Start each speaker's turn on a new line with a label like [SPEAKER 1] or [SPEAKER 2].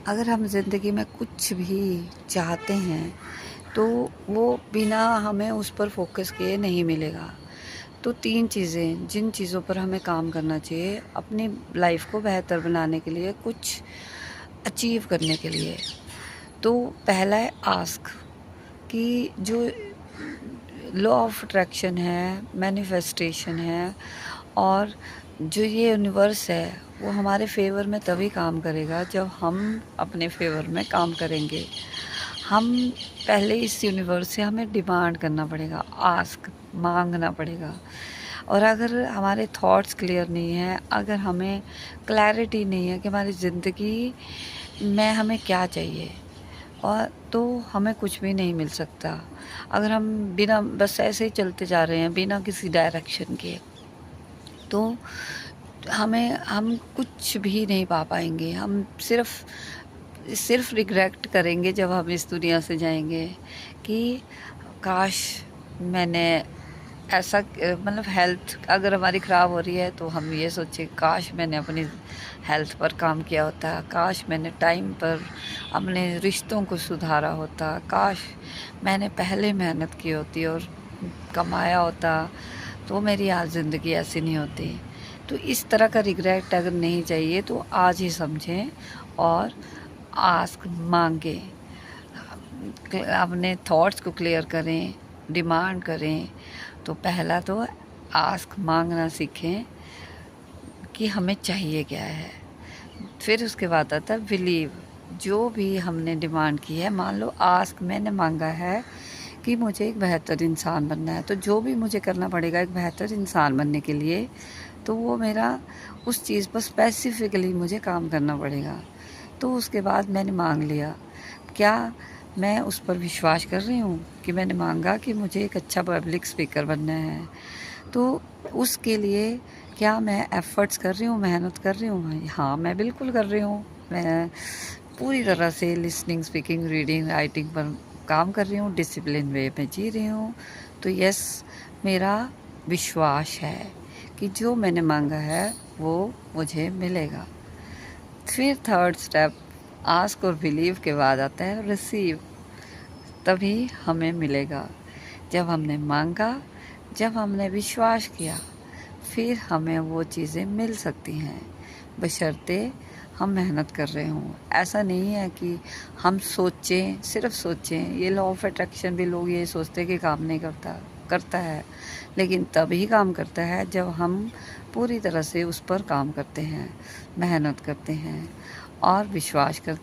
[SPEAKER 1] अगर हम ज़िंदगी में कुछ भी चाहते हैं तो वो बिना हमें उस पर फ़ोकस किए नहीं मिलेगा। तो 3 चीज़ें जिन चीज़ों पर हमें काम करना चाहिए अपनी लाइफ़ को बेहतर बनाने के लिए, कुछ अचीव करने के लिए। तो पहला है आस्क, कि जो लॉ ऑफ अट्रैक्शन है, मैनिफेस्टेशन है, और जो ये यूनिवर्स है वो हमारे फ़ेवर में तभी काम करेगा जब हम अपने फ़ेवर में काम करेंगे। हम पहले इस यूनिवर्स से हमें डिमांड करना पड़ेगा, आस्क माँगना पड़ेगा। और अगर हमारे थॉट्स क्लियर नहीं हैं, अगर हमें क्लैरिटी नहीं है कि हमारी ज़िंदगी में हमें क्या चाहिए, और तो हमें कुछ भी नहीं मिल सकता। अगर हम बिना बस ऐसे ही चलते जा रहे हैं बिना किसी डायरेक्शन के, तो हम कुछ भी नहीं पा पाएँगे। हम सिर्फ़ रिग्रेट करेंगे जब हम इस दुनिया से जाएँगे कि काश मैंने ऐसा मतलब हेल्थ अगर हमारी ख़राब हो रही है तो हम ये सोचें काश मैंने अपनी हेल्थ पर काम किया होता, काश मैंने टाइम पर अपने रिश्तों को सुधारा होता, काश मैंने पहले मेहनत की होती और कमाया होता, तो मेरी आज ज़िंदगी ऐसी नहीं होती। तो इस तरह का रिग्रेट अगर नहीं चाहिए तो आज ही समझें और आस्क मांगें, अपने थॉट्स को क्लियर करें, डिमांड करें। तो पहला तो आस्क मांगना सीखें कि हमें चाहिए क्या है। फिर उसके बाद आता है बिलीव। जो भी हमने डिमांड की है, मान लो आस्क मैंने मांगा है कि मुझे एक बेहतर इंसान बनना है, तो जो भी मुझे करना पड़ेगा एक बेहतर इंसान बनने के लिए, तो वो मेरा उस चीज़ पर स्पेसिफ़िकली मुझे काम करना पड़ेगा। तो उसके बाद मैंने मांग लिया, क्या मैं उस पर विश्वास कर रही हूँ कि मैंने मांगा कि मुझे एक अच्छा पब्लिक स्पीकर बनना है, तो उसके लिए क्या मैं एफ़र्ट्स कर रही हूँ, मेहनत कर रही हूँ? हाँ, मैं बिल्कुल कर रही हूँ। मैं पूरी तरह से लिसनिंग, स्पीकिंग, रीडिंग, राइटिंग पर काम कर रही हूँ, डिसिप्लिन वे में जी रही हूँ। तो यस, मेरा विश्वास है कि जो मैंने मांगा है वो मुझे मिलेगा। फिर थर्ड स्टेप आस्क और बिलीव के बाद आता है रिसीव। तभी हमें मिलेगा जब हमने मांगा, जब हमने विश्वास किया, फिर हमें वो चीज़ें मिल सकती हैं, बशर्ते हम मेहनत कर रहे हों। ऐसा नहीं है कि हम सोचें, सिर्फ सोचें। ये लॉ ऑफ अट्रैक्शन भी लोग ये सोचते हैं कि काम नहीं करता, करता है, लेकिन तभी काम करता है जब हम पूरी तरह से उस पर काम करते हैं, मेहनत करते हैं और विश्वास करते हैं।